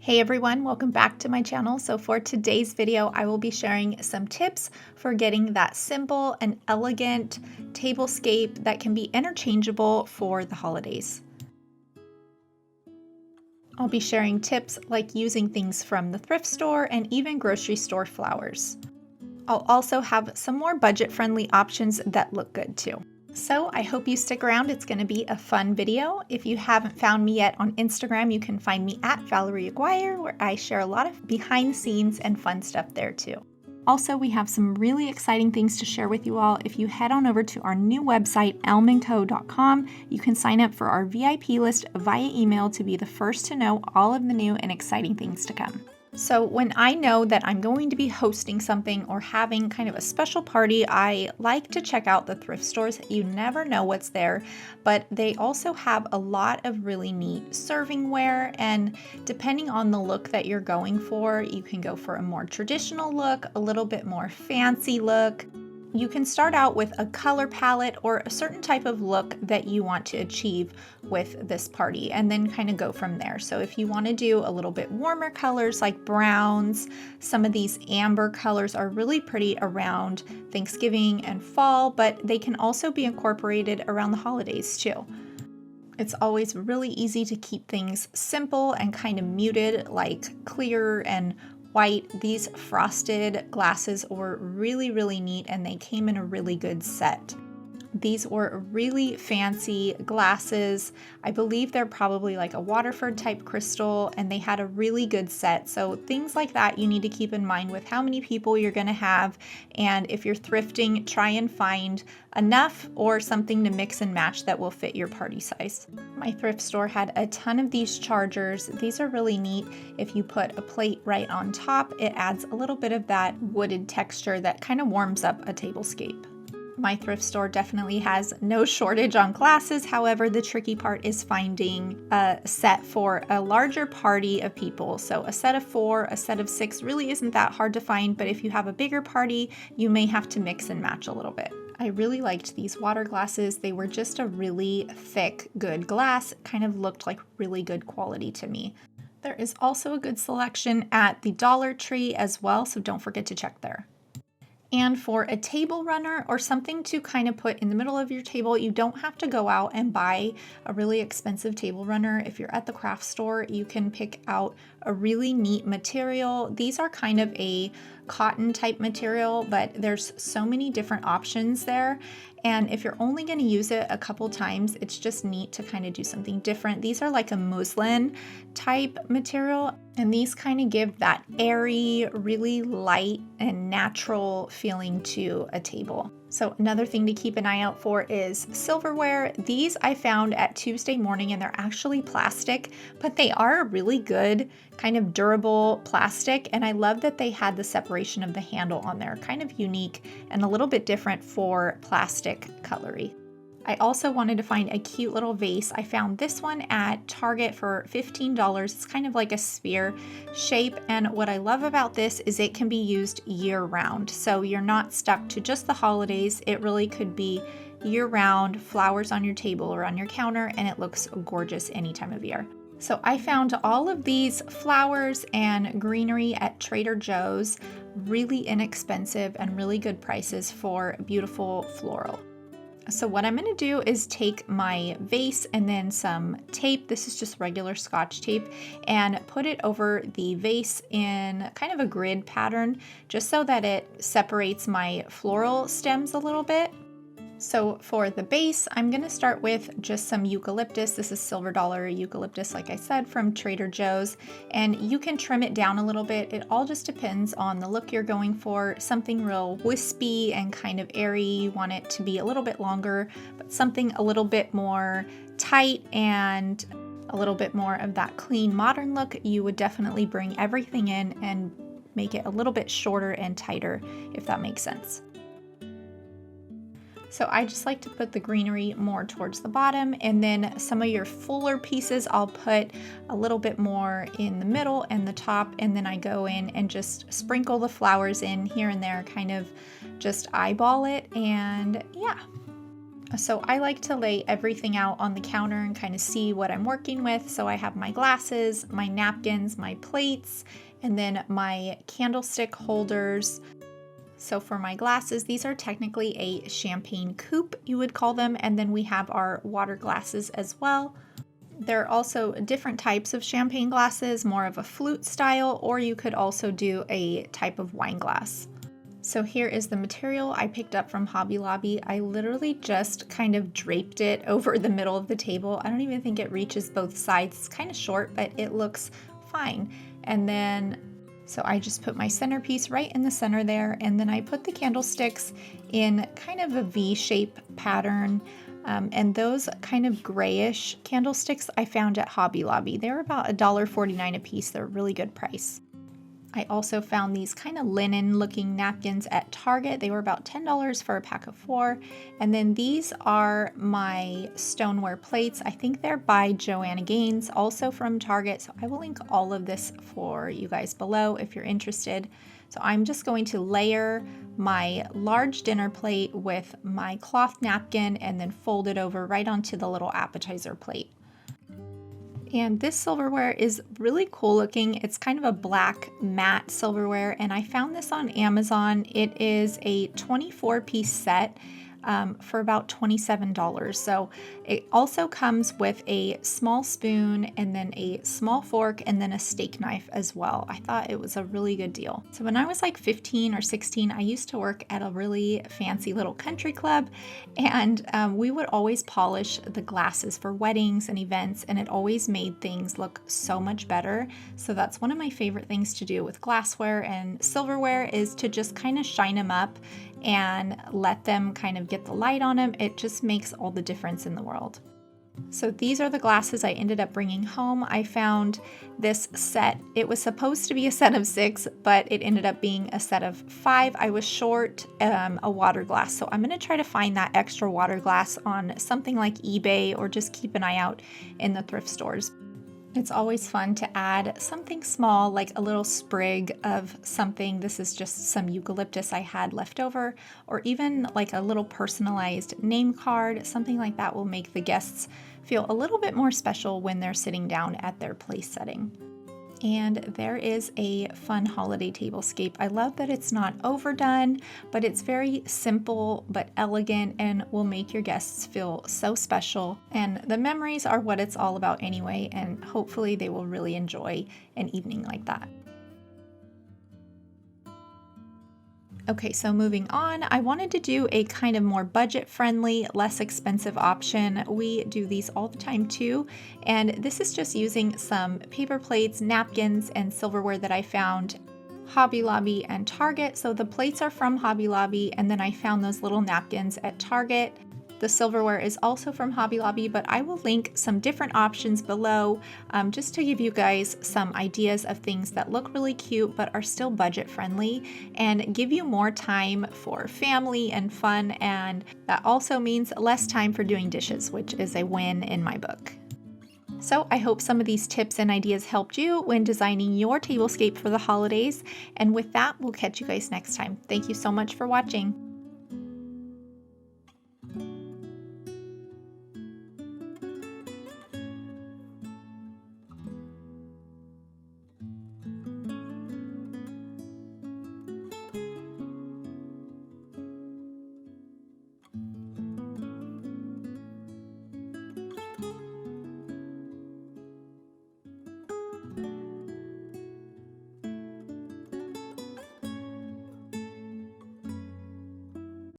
Hey everyone, welcome back to my channel. So for today's video, I will be sharing some tips for getting that simple and elegant tablescape that can be interchangeable for the holidays. I'll be sharing tips like using things from the thrift store and even grocery store flowers. I'll also have some more budget-friendly options that look good too. So I hope you stick around. It's going to be a fun video. If you haven't found me yet on Instagram, you can find me at Valerie Aguiar, where I share a lot of behind the scenes and fun stuff there too. Also, we have some really exciting things to share with you all. If you head on over to our new website, elmandco.com, you can sign up for our VIP list via email to be the first to know all of the new and exciting things to come. So when I know that I'm going to be hosting something or having kind of a special party, I like to check out the thrift stores. You never know what's there, but they also have a lot of really neat servingware, and depending on the look that you're going for, you can go for a more traditional look, a little bit more fancy look. You can start out with a color palette or a certain type of look that you want to achieve with this party, and then kind of go from there. So if you want to do a little bit warmer colors like browns, some of these amber colors are really pretty around Thanksgiving and fall, but they can also be incorporated around the holidays too. It's always really easy to keep things simple and kind of muted, like clear and white. These frosted glasses were really neat, and they came in a really good set. These were really fancy glasses. I believe they're probably like a Waterford type crystal, and they had a really good set. So things like that you need to keep in mind with how many people you're going to have. And if you're thrifting, try and find enough or something to mix and match that will fit your party size. My thrift store had a ton of these chargers. These are really neat. If you put a plate right on top, it adds a little bit of that wooded texture that kind of warms up a tablescape. My thrift store definitely has no shortage on glasses. However, the tricky part is finding a set for a larger party of people. So a set of 4, a set of 6 really isn't that hard to find, but if you have a bigger party, you may have to mix and match a little bit. I really liked these water glasses. They were just a really thick, good glass. It kind of looked like really good quality to me. There is also a good selection at the Dollar Tree as well, so don't forget to check there. And for a table runner or something to kind of put in the middle of your table, you don't have to go out and buy a really expensive table runner. If you're at the craft store, you can pick out a really neat material. These are kind of a cotton type material, but there's so many different options there. And if you're only going to use it a couple times, it's just neat to kind of do something different. These are like a muslin type material, and these kind of give that airy, really light and natural feeling to a table. So another thing to keep an eye out for is silverware. These I found at Tuesday Morning, and they're actually plastic, but they are a really good kind of durable plastic. And I love that they had the separation of the handle on there, kind of unique and a little bit different for plastic cutlery. I also wanted to find a cute little vase. I found this one at Target for $15. It's kind of like a sphere shape, and what I love about this is it can be used year-round. So you're not stuck to just the holidays. It really could be year-round, flowers on your table or on your counter, and it looks gorgeous any time of year. So I found all of these flowers and greenery at Trader Joe's, really inexpensive and really good prices for beautiful floral. So what I'm going to do is take my vase and then some tape, this is just regular Scotch tape, and put it over the vase in kind of a grid pattern, just so that it separates my floral stems a little bit. So for the base, I'm going to start with just some eucalyptus. This is silver dollar eucalyptus, like I said, from Trader Joe's, and you can trim it down a little bit. It all just depends on the look you're going for. Something real wispy and kind of airy, you want it to be a little bit longer, but something a little bit more tight and a little bit more of that clean modern look, you would definitely bring everything in and make it a little bit shorter and tighter, if that makes sense. So I just like to put the greenery more towards the bottom, and then some of your fuller pieces I'll put a little bit more in the middle and the top, and then I go in and just sprinkle the flowers in here and there, kind of just eyeball it, and yeah. So I like to lay everything out on the counter and kind of see what I'm working with. So I have my glasses, my napkins, my plates, and then my candlestick holders. So for my glasses, these are technically a champagne coupe, you would call them, and then we have our water glasses as well. There are also different types of champagne glasses, more of a flute style, or you could also do a type of wine glass. So here is the material I picked up from Hobby Lobby. I literally just kind of draped it over the middle of the table. I don't even think it reaches both sides. It's kind of short, but it looks fine. And then, so I just put my centerpiece right in the center there, and then I put the candlesticks in kind of a V-shape pattern. And those kind of grayish candlesticks I found at Hobby Lobby. They're about $1.49 a piece. They're a really good price. I also found these kind of linen looking napkins at Target. They were about $10 for a pack of 4. And then these are my stoneware plates. I think they're by Joanna Gaines, also from Target. So I will link all of this for you guys below if you're interested. So I'm just going to layer my large dinner plate with my cloth napkin and then fold it over right onto the little appetizer plate. And this silverware is really cool looking. It's kind of a black matte silverware, and I found this on Amazon. It is a 24-piece set for about $27. So it also comes with a small spoon and then a small fork and then a steak knife as well. I thought it was a really good deal. So when I was like 15 or 16, I used to work at a really fancy little country club, and we would always polish the glasses for weddings and events, and it always made things look so much better. So that's one of my favorite things to do with glassware and silverware, is to just kind of shine them up and let them kind of get the light on them. It just makes all the difference in the world. So these are the glasses I ended up bringing home. I found this set. It was supposed to be a set of 6, but it ended up being a set of 5. I was short a water glass, so I'm going to try to find that extra water glass on something like eBay, or just keep an eye out in the thrift stores. It's always fun to add something small, like a little sprig of something. This is just some eucalyptus I had left over, or even like a little personalized name card. Something like that will make the guests feel a little bit more special when they're sitting down at their place setting. And there is a fun holiday tablescape. I love that it's not overdone, but it's very simple but elegant and will make your guests feel so special. And the memories are what it's all about anyway, and hopefully they will really enjoy an evening like that. Okay, so moving on, I wanted to do a kind of more budget-friendly, less expensive option. We do these all the time too, and this is just using some paper plates, napkins, and silverware that I found Hobby Lobby and Target. So the plates are from Hobby Lobby, and then I found those little napkins at Target. The silverware is also from Hobby Lobby, but I will link some different options below just to give you guys some ideas of things that look really cute but are still budget friendly and give you more time for family and fun, and that also means less time for doing dishes, which is a win in my book. So I hope some of these tips and ideas helped you when designing your tablescape for the holidays, and with that, we'll catch you guys next time. Thank you so much for watching.